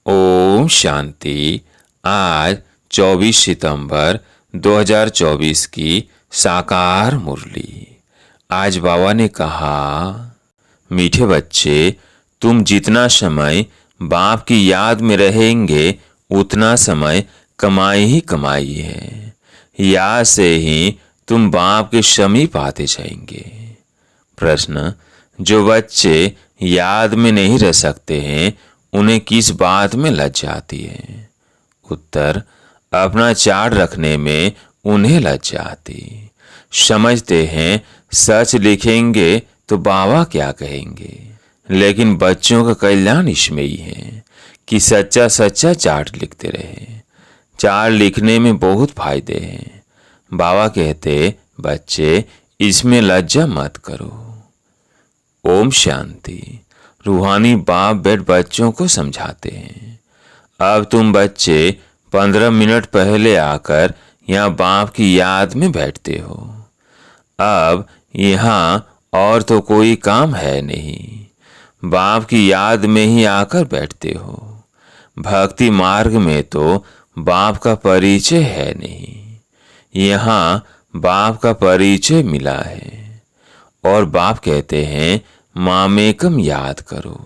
ओम शांति। आज 24 सितंबर 2024 की साकार मुरली। आज बाबा ने कहा, मीठे बच्चे, तुम जितना समय बाप की याद में रहेंगे उतना समय कमाई ही कमाई है। याद से ही तुम बाप के समीप आते जाएंगे। प्रश्न, जो बच्चे याद में नहीं रह सकते हैं उन्हें किस बात में लज्जा आती है? उत्तर, अपना चार्ट रखने में उन्हें लज्जा आती। समझते हैं सच लिखेंगे तो बाबा क्या कहेंगे, लेकिन बच्चों का कल्याण इसमें ही है कि सच्चा सच्चा चार्ट लिखते रहे। चार्ट लिखने में बहुत फायदे हैं। बाबा कहते, बच्चे इसमें लज्जा मत करो। ओम शांति। रूहानी बाप बेट बच्चों को समझाते हैं, अब तुम बच्चे 15 मिनट पहले आकर यहाँ बाप की याद में बैठते हो। अब यहाँ और तो कोई काम है नहीं, बाप की याद में ही आकर बैठते हो। भक्ति मार्ग में तो बाप का परिचय है नहीं, यहाँ बाप का परिचय मिला है। और बाप कहते हैं, मामेकम याद करो,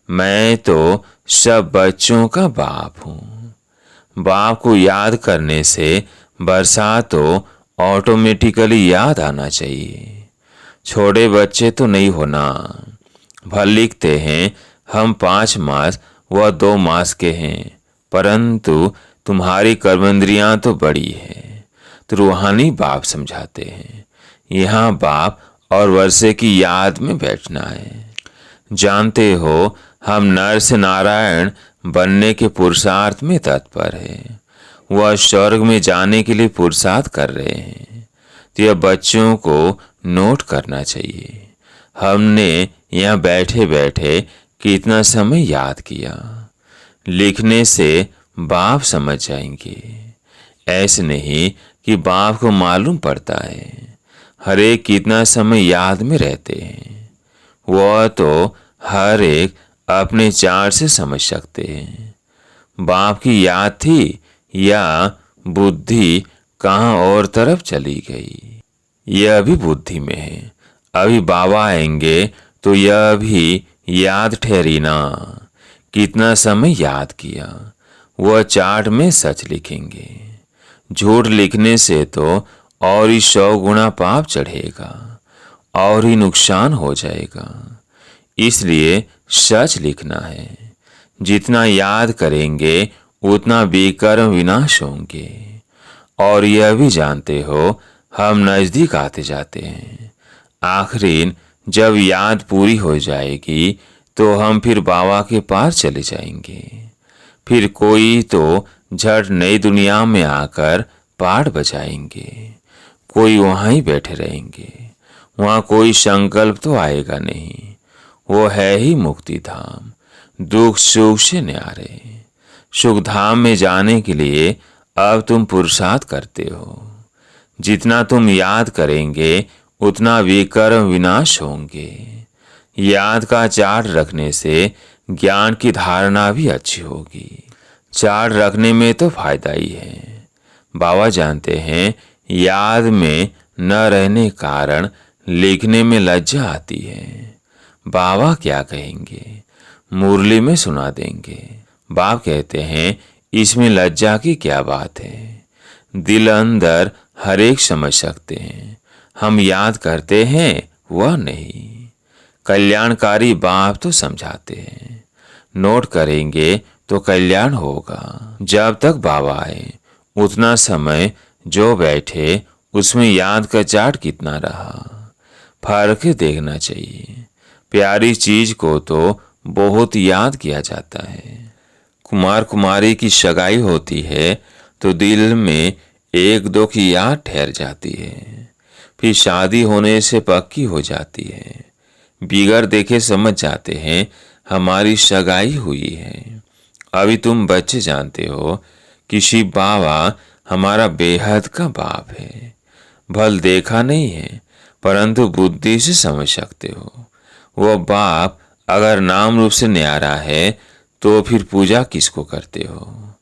मैं तो सब बच्चों का बाप हूँ। बाप को याद करने से बरसात तो ऑटोमेटिकली याद आना चाहिए। छोटे बच्चे तो नहीं होना। भल लिखते हैं हम 5 मास व 2 मास के हैं, परंतु तुम्हारी कर्मेंद्रियां तो बड़ी है। तो रूहानी बाप समझाते हैं, यहाँ बाप और वर्षे की याद में बैठना है। जानते हो हम नर से नारायण बनने के पुरुषार्थ में तत्पर है, वह स्वर्ग में जाने के लिए पुरुषार्थ कर रहे हैं। तो यह बच्चों को नोट करना चाहिए। हमने यहाँ बैठे बैठे कितना समय याद किया, लिखने से बाप समझ जाएंगे। ऐसे नहीं कि बाप को मालूम पड़ता है हर एक कितना समय याद में रहते हैं, वह तो हर एक अपने चार्ट से समझ सकते हैं। बाप की याद थी या बुद्धि कहाँ और तरफ चली गई, यह भी बुद्धि में है। अभी बाबा आएंगे तो यह भी याद ठहरी ना, कितना समय याद किया, वह चार्ट में सच लिखेंगे। झूठ लिखने से तो और ही 100 गुना पाप चढ़ेगा और ही नुकसान हो जाएगा। इसलिए सच लिखना है। जितना याद करेंगे उतना विकर्म विनाश होंगे। और यह भी जानते हो हम नजदीक आते जाते हैं। आखिर जब याद पूरी हो जाएगी तो हम फिर बाबा के पास चले जाएंगे। फिर कोई तो झट नई दुनिया में आकर पाठ बजाएंगे, कोई वहां ही बैठे रहेंगे। वहां कोई संकल्प तो आएगा नहीं, वो है ही मुक्ति धाम, दुख सुख से न्यारे। सुख धाम में जाने के लिए अब तुम पुरुषार्थ करते हो। जितना तुम याद करेंगे उतना विकर्म विनाश होंगे। याद का चार्ट रखने से ज्ञान की धारणा भी अच्छी होगी। चार्ट रखने में तो फायदा ही है। बाबा जानते हैं याद में न रहने कारण लिखने में लज्जा आती है। बाबा क्या कहेंगे मुरली में सुना देंगे। बाप कहते हैं, इसमें लज्जा की क्या बात है, दिल अंदर हर एक समझ सकते हैं। हम याद करते हैं वह नहीं। कल्याणकारी बाप तो समझाते हैं, नोट करेंगे तो कल्याण होगा। जब तक बाबा आए उतना समय जो बैठे उसमें याद का चार्ट कितना रहा, फर्क देखना चाहिए। प्यारी चीज को तो बहुत याद किया जाता है। कुमार कुमारी की सगाई होती है तो दिल में 1-2 की याद ठहर जाती है, फिर शादी होने से पक्की हो जाती है। बिगर देखे समझ जाते हैं हमारी सगाई हुई है। अभी तुम बच्चे जानते हो कि शिव बाबा हमारा बेहद का बाप है। भल देखा नहीं है परंतु बुद्धि से समझ सकते हो। वो बाप अगर नाम रूप से न्यारा है तो फिर पूजा किसको करते हो,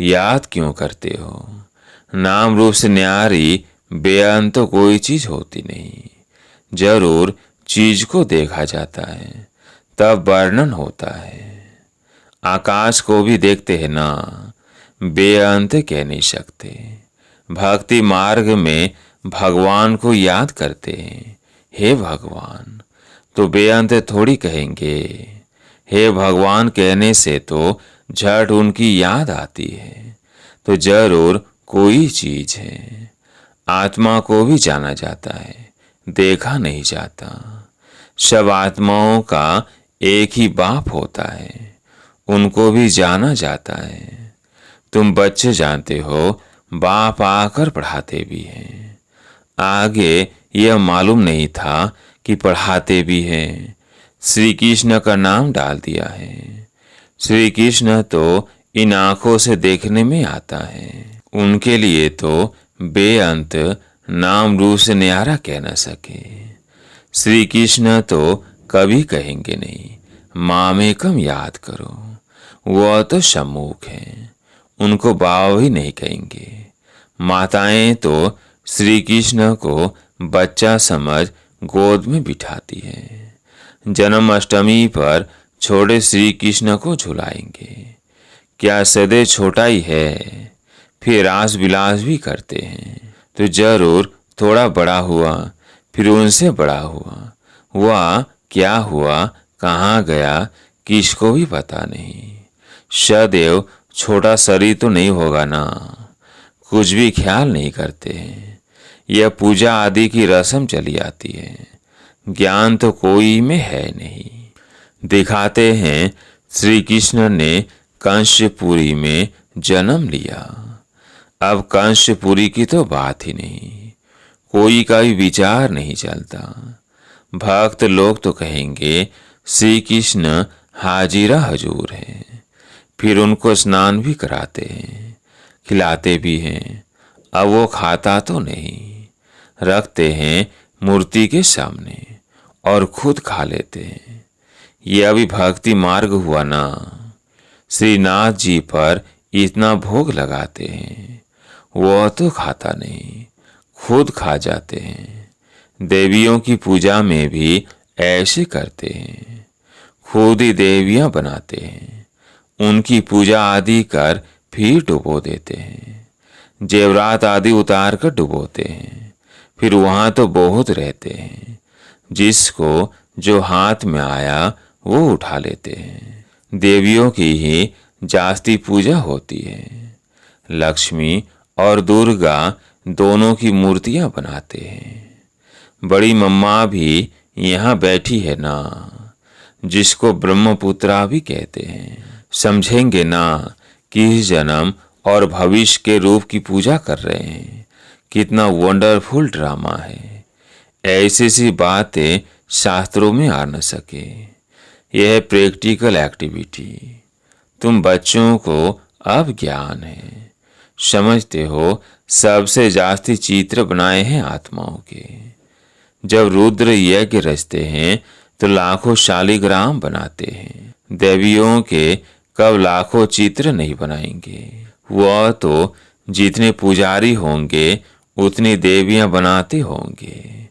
याद क्यों करते हो? नाम रूप से न्यारी बेअंत तो कोई चीज होती नहीं। जरूर चीज को देखा जाता है तब वर्णन होता है। आकाश को भी देखते हैं ना, बेअंत कह नहीं सकते। भक्ति मार्ग में भगवान को याद करते हैं, हे भगवान, तो बेअंत थोड़ी कहेंगे। हे भगवान कहने से तो झट उनकी याद आती है, तो जरूर कोई चीज है। आत्मा को भी जाना जाता है, देखा नहीं जाता। सब आत्माओं का एक ही बाप होता है, उनको भी जाना जाता है। तुम बच्चे जानते हो, बाप आकर पढ़ाते भी हैं। आगे यह मालूम नहीं था कि पढ़ाते भी हैं। श्री कृष्ण का नाम डाल दिया है। श्री कृष्ण तो इन आंखों से देखने में आता है। उनके लिए तो बेअंत नाम रूप से न्यारा कह न सके। श्री कृष्ण तो कभी कहेंगे नहीं, मामेकम याद करो। वह तो सम्मुख हैं, उनको बाबा भी नहीं कहेंगे। माताएं तो श्री कृष्ण को बच्चा समझ गोद में बिठाती है। जन्माष्टमी पर छोटे श्री कृष्ण को झुलाएंगे। क्या सदैव छोटा ही है? फिर रास विलास भी करते हैं, तो जरूर थोड़ा बड़ा हुआ, फिर उनसे बड़ा हुआ। वह क्या हुआ, कहाँ गया, किसको भी पता नहीं। सदैव छोटा शरीर तो नहीं होगा ना। कुछ भी ख्याल नहीं करते हैं। यह पूजा आदि की रस्म चली आती है, ज्ञान तो कोई में है नहीं। दिखाते हैं श्री कृष्ण ने कंसपुरी में जन्म लिया। अब कंसपुरी की तो बात ही नहीं, कोई का भी विचार नहीं चलता। भक्त लोग तो कहेंगे श्री कृष्ण हाजिरा हजूर है। फिर उनको स्नान भी कराते हैं, खिलाते भी हैं। अब वो खाता तो नहीं, रखते हैं मूर्ति के सामने और खुद खा लेते हैं। ये अभी भक्ति मार्ग हुआ ना। श्रीनाथ जी पर इतना भोग लगाते हैं, वह तो खाता नहीं, खुद खा जाते हैं। देवियों की पूजा में भी ऐसे करते हैं, खुद ही देवियां बनाते हैं, उनकी पूजा आदि कर फिर डुबो देते हैं। जेवरात आदि उतार कर डुबोते हैं, फिर वहां तो बहुत रहते हैं। जिसको जो हाथ में आया वो उठा लेते हैं। देवियों की ही जास्ती पूजा होती है। लक्ष्मी और दुर्गा दोनों की मूर्तियां बनाते हैं। बड़ी मम्मा भी यहाँ बैठी है ना, जिसको ब्रह्मपुत्रा भी कहते हैं। समझेंगे ना कि इस जन्म और भविष्य के रूप की पूजा कर रहे हैं। कितना वंडरफुल ड्रामा है। ऐसी सी बातें शास्त्रों में आ न सके। यह है प्रैक्टिकल एक्टिविटी। तुम बच्चों को अब ज्ञान है, समझते हो सबसे जास्ती चित्र बनाए हैं आत्माओं के। जब रुद्र यज्ञ रचते हैं तो लाखों शालिग्राम बनाते हैं। देवियों के कब लाखों चित्र नहीं बनाएंगे। वह तो जितने पुजारी होंगे उतनी देवियां बनाते होंगे।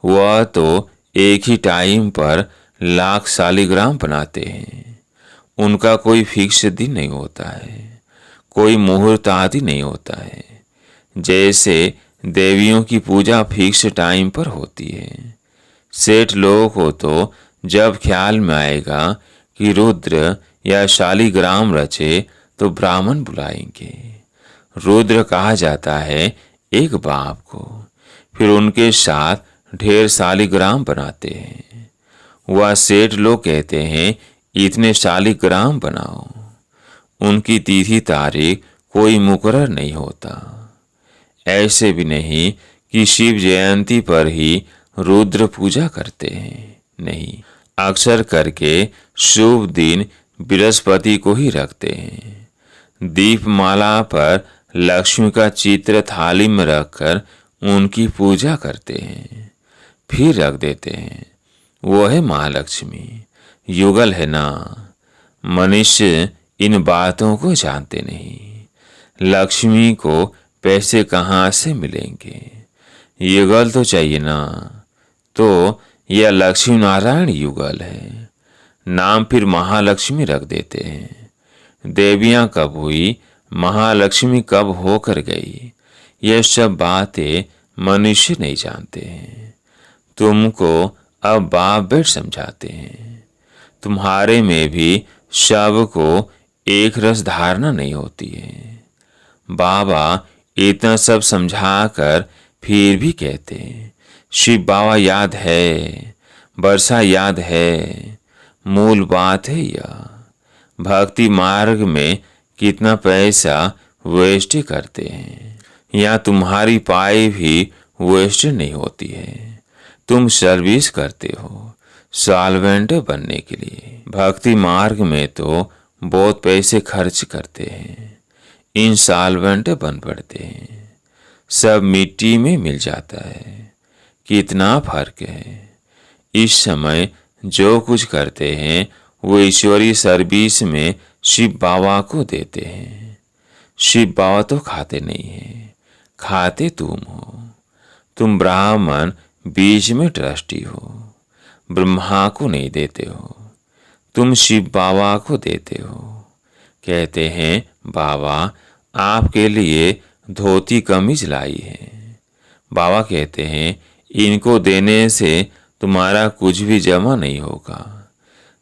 वह तो एक ही टाइम पर लाख शालिग्राम बनाते हैं। उनका कोई फिक्स दिन नहीं होता है, कोई मुहूर्त आदि नहीं होता है। जैसे देवियों की पूजा फिक्स टाइम पर होती है। सेठ लोगों को तो जब ख्याल में आएगा कि रुद्र या शालिग्राम रचे तो ब्राह्मण बुलाएंगे। रुद्र कहा जाता है एक बाप को, फिर उनके साथ ढेर शालिग्राम बनाते हैं। वह सेठ लोग कहते हैं इतने शालिग्राम बनाओ। उनकी तिथि तारीख कोई मुकर्रर नहीं होता। ऐसे भी नहीं कि शिव जयंती पर ही रुद्र पूजा करते हैं, नहीं, अक्सर करके शुभ दिन बृहस्पति को ही रखते हैं। दीपमाला पर लक्ष्मी का चित्र थाली में रखकर उनकी पूजा करते हैं, फिर रख देते हैं। वो है महालक्ष्मी। युगल है ना। मनुष्य इन बातों को जानते नहीं। लक्ष्मी को पैसे कहाँ से मिलेंगे? युगल तो चाहिए ना। तो यह लक्ष्मी नारायण युगल है। नाम फिर महालक्ष्मी रख देते हैं। देवियां कब हुई, महालक्ष्मी कब होकर गई, यह सब बातें मनुष्य नहीं जानते हैं। तुमको अब बाप बेट समझाते हैं। तुम्हारे में भी सबको एक रस धारणा नहीं होती है। बाबा इतना सब समझाकर फिर भी कहते हैं, शिव बाबा याद है, वर्षा याद है। मूल बात है यह। भक्ति मार्ग में कितना पैसा वेस्ट करते हैं। यहाँ तुम्हारी पाई भी वेस्ट नहीं होती है। तुम सर्विस करते हो सॉल्वेंट बनने के लिए। भक्ति मार्ग में तो बहुत पैसे खर्च करते हैं, इंसॉल्वेंट बन पड़ते हैं। सब मिट्टी में मिल जाता है। कितना फर्क है। इस समय जो कुछ करते हैं वो ईश्वरीय सर्विस में शिव बाबा को देते हैं। शिव बाबा तो खाते नहीं है, खाते तुम हो। तुम ब्राह्मण बीच में ट्रस्टी हो, ब्रह्मा को नहीं देते हो, तुम शिव बाबा को देते हो। कहते हैं बाबा आपके लिए धोती कमीज लाई है। बाबा कहते हैं इनको देने से तुम्हारा कुछ भी जमा नहीं होगा।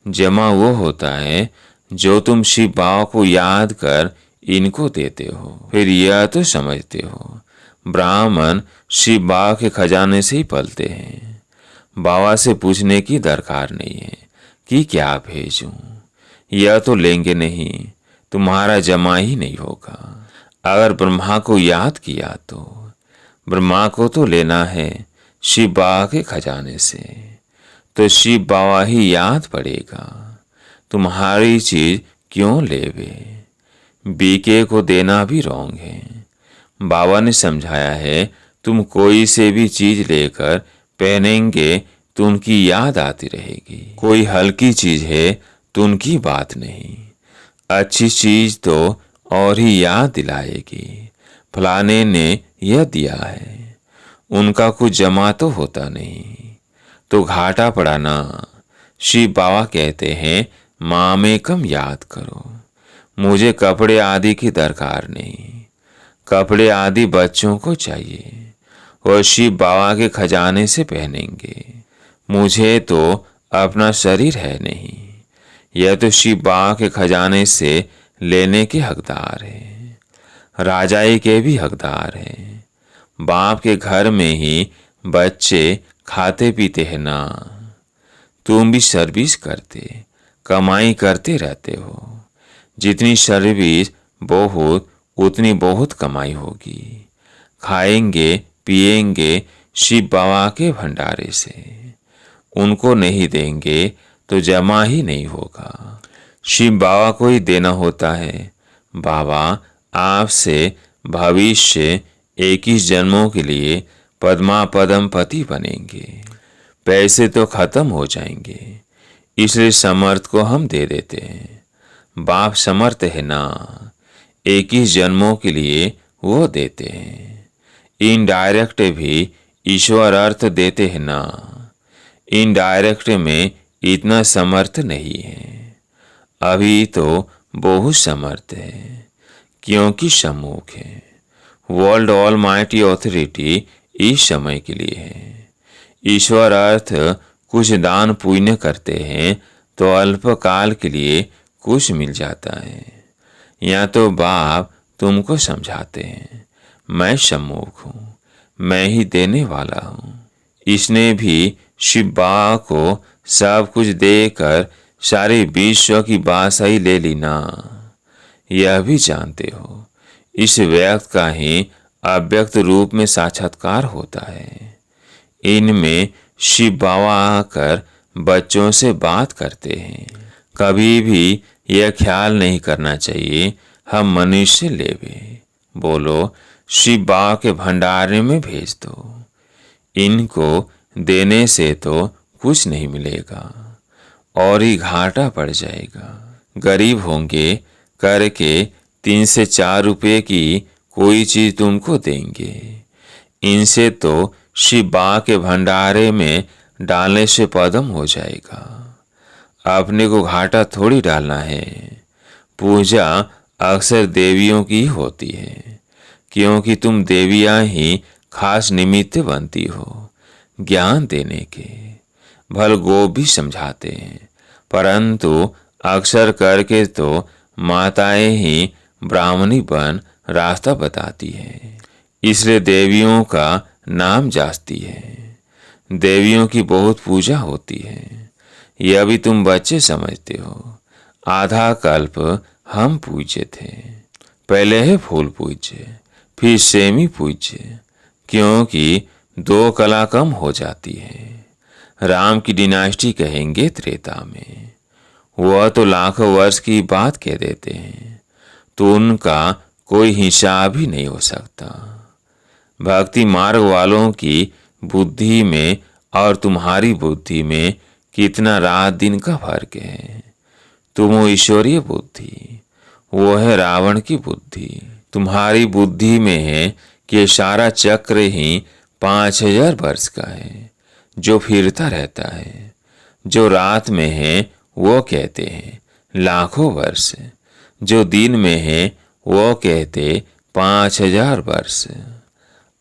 जमा वो होता है जो तुम शिव बाबा को याद कर इनको देते हो। फिर यह तो समझते हो ब्राह्मण शिव बाबा के खजाने से ही पलते हैं। बाबा से पूछने की दरकार नहीं है कि क्या भेजूं। यह तो लेंगे नहीं, तुम्हारा जमा ही नहीं होगा। अगर ब्रह्मा को याद किया तो ब्रह्मा को तो लेना है शिव बाबा के खजाने से, तो शिव बाबा ही याद पड़ेगा। तुम्हारी चीज क्यों लेवे? बीके को देना भी रॉन्ग है। बाबा ने समझाया है तुम कोई से भी चीज लेकर पहनेंगे तो उनकी याद आती रहेगी। कोई हल्की चीज है तो उनकी बात नहीं, अच्छी चीज तो और ही याद दिलाएगी। फलाने ने यह दिया है, उनका कुछ जमा तो होता नहीं, तो घाटा पड़ा ना। शिव बाबा कहते हैं माँ में कम याद करो। मुझे कपड़े आदि की दरकार नहीं, कपड़े आदि बच्चों को चाहिए और शिव बाबा के खजाने से पहनेंगे। मुझे तो अपना शरीर है नहीं, यह तो शिव बाबा के खजाने से लेने के हकदार है। राजाई के भी हकदार हैं। बाप के घर में ही बच्चे खाते पीते हैं ना। तुम भी सर्विस करते, कमाई करते रहते हो। जितनी सर्विस बहुत उतनी बहुत कमाई होगी। खाएंगे पिएंगे शिव बाबा के भंडारे से, उनको नहीं देंगे तो जमा ही नहीं होगा। शिव बाबा को ही देना होता है। बाबा आपसे भविष्य 21 जन्मों के लिए पद्मापदम पति बनेंगे। पैसे तो खत्म हो जाएंगे, इसलिए समर्थ को हम दे देते हैं। बाप समर्थ है ना, 21 जन्मों के लिए वो देते हैं। इनडायरेक्ट भी ईश्वर अर्थ देते हैं ना। इनडायरेक्ट में इतना समर्थ नहीं है। अभी तो बहुत समर्थ है क्योंकि सम्मुख है। वर्ल्ड ऑल माइटी ऑथोरिटी इस समय के लिए है। ईश्वर अर्थ कुछ दान पुण्य करते हैं तो अल्पकाल के लिए कुछ मिल जाता है। या तो बाप तुमको समझाते हैं मैं सम्मुख हूँ, मैं ही देने वाला हूँ। इसने भी शिव बाबा को सब कुछ देकर सारे विश्व की बादशाही ले ली ना। यह भी जानते हो इस व्यक्त का ही अव्यक्त रूप में साक्षात्कार होता है। इनमें शिव बाबा आकर बच्चों से बात करते हैं। कभी भी यह ख्याल नहीं करना चाहिए हम मनुष्य लेवे। बोलो शिव बाबा के भंडारे में भेज दो। इनको देने से तो कुछ नहीं मिलेगा और ही घाटा पड़ जाएगा। गरीब होंगे करके 3 से 4 रुपए की कोई चीज तुमको देंगे। इनसे तो शिव बाबा के भंडारे में डालने से पदम हो जाएगा। अपने को घाटा थोड़ी डालना है। पूजा अक्सर देवियों की होती है, क्योंकि तुम देवियां ही खास निमित्त बनती हो ज्ञान देने के। भल गोप भी समझाते हैं, परंतु अक्सर करके तो माताएं ही ब्राह्मणी बन रास्ता बताती है, इसलिए देवियों का नाम जास्ती है। देवियों की बहुत पूजा होती है, यह भी तुम बच्चे समझते हो। आधा कल्प हम पूज्य थे, पहले है फूल पूज्य, फिर सेमी पूज्य, क्योंकि 2 कला कम हो जाती है। राम की डिनास्टी कहेंगे त्रेता में, वह तो लाखों वर्ष की बात कह देते हैं, तो उनका कोई हिसाब ही नहीं हो सकता। भक्ति मार्ग वालों की बुद्धि में और तुम्हारी बुद्धि में कितना रात दिन का फर्क है। तुम हो ईश्वरीय बुद्धि, वो है रावण की बुद्धि। तुम्हारी बुद्धि में है कि सारा चक्र ही 5000 वर्ष का है, जो फिरता रहता है। जो रात में है वो कहते हैं लाखों वर्ष, जो दिन में है वो कहते 5000 वर्ष।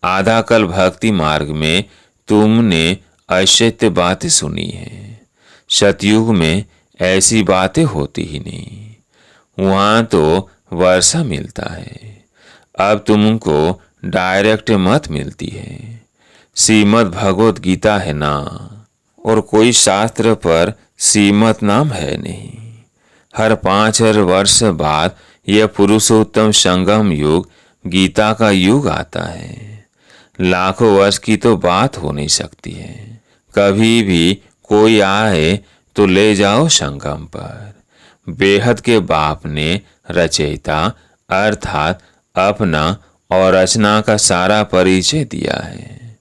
आधा कल भक्ति मार्ग में तुमने असत्य बातें सुनी है। सतयुग में ऐसी बातें होती ही नहीं, वहां तो वर्षा मिलता है। अब तुमको डायरेक्ट मत मिलती है। श्रीमद् भगवत गीता है ना, और कोई शास्त्र पर श्रीमत नाम है नहीं। हर 5000 वर्ष बाद यह पुरुषोत्तम संगम युग गीता का युग आता है। लाखों वर्ष की तो बात हो नहीं सकती है। कभी भी कोई आए तो ले जाओ संगम पर। बेहद के बाप ने रचयिता अर्थात अपना और रचना का सारा परिचय दिया है।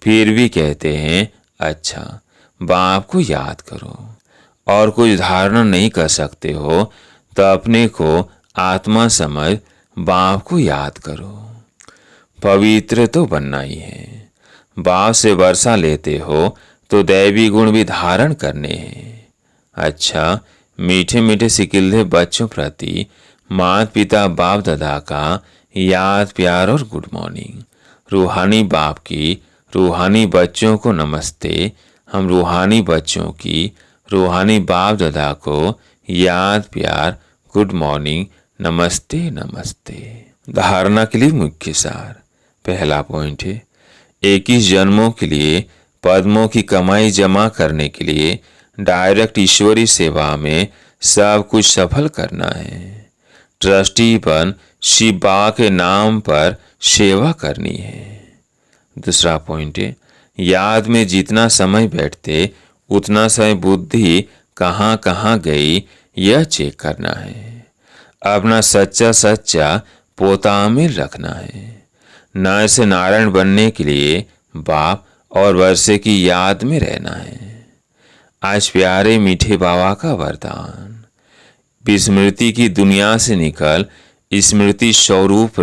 फिर भी कहते हैं अच्छा बाप को याद करो, और कुछ धारणा नहीं कर सकते हो तो अपने को आत्मा समझ बाप को याद करो। पवित्र तो बनना ही है। बाप से वर्षा लेते हो तो दैवी गुण भी धारण करने हैं। अच्छा, मीठे मीठे सिकिल्ले बच्चों प्रति माता पिता बाप दादा का याद प्यार और गुड मॉर्निंग। रूहानी बाप की रूहानी बच्चों को नमस्ते। हम रूहानी बच्चों की रूहानी बाप दादा को याद प्यार गुड मॉर्निंग नमस्ते नमस्ते। धारणा के लिए मुख्य सार। पहला पॉइंट है 21 जन्मों के लिए पद्मों की कमाई जमा करने के लिए डायरेक्ट ईश्वरी सेवा में सब कुछ सफल करना है। ट्रस्टी बन शिव बाबा के नाम पर सेवा करनी है। दूसरा पॉइंट है याद में जितना समय बैठते उतना समय बुद्धि कहाँ कहाँ गई यह चेक करना है। अपना सच्चा सच्चा पोतामिल रखना है। नर से नारायण बनने के लिए बाप और वर्षे की याद में रहना है। आज प्यारे मीठे बाबा का वरदान। विस्मृति की दुनिया से निकल स्मृति स्वरूप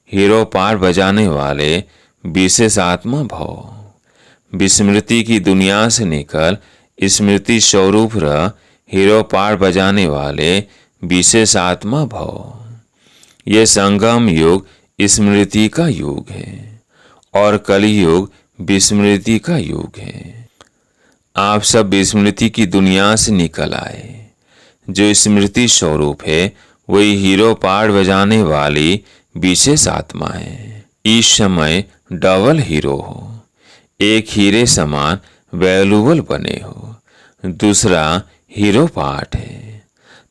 हीरो पार बजाने वाले विशेष आत्मा भव। विस्मृति की दुनिया से निकल स्मृति स्वरूप हीरो पार बजाने वाले विशेष आत्मा भव। यह संगम युग स्मृति का युग है और कलियुग विस्मृति का युग है। आप सब विस्मृति की दुनिया से निकल आए। जो स्मृति स्वरूप है वही हीरो पार बजाने वाली विशेष आत्मा है। इस समय डबल हीरो हो। एक हीरे समान वैल्यूबल बने हो, दूसरा हीरो पार्ट है।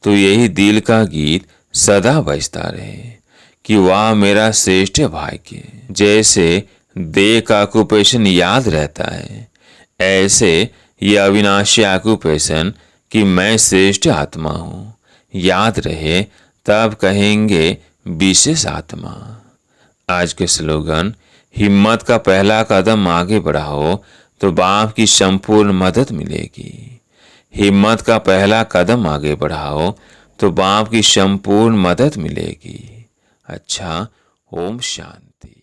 तो यही दिल का गीत सदा बजता रहे कि वाह मेरा श्रेष्ठ भाग्य। जैसे देह का ऑक्यूपेशन याद रहता है, ऐसे यह अविनाशी ऑक्यूपेशन कि मैं श्रेष्ठ आत्मा हूँ याद रहे, तब कहेंगे विशेष आत्मा। आज के स्लोगन। हिम्मत का पहला कदम आगे बढ़ाओ तो बाप की संपूर्ण मदद मिलेगी। हिम्मत का पहला कदम आगे बढ़ाओ तो बाप की संपूर्ण मदद मिलेगी। अच्छा, ओम शांति।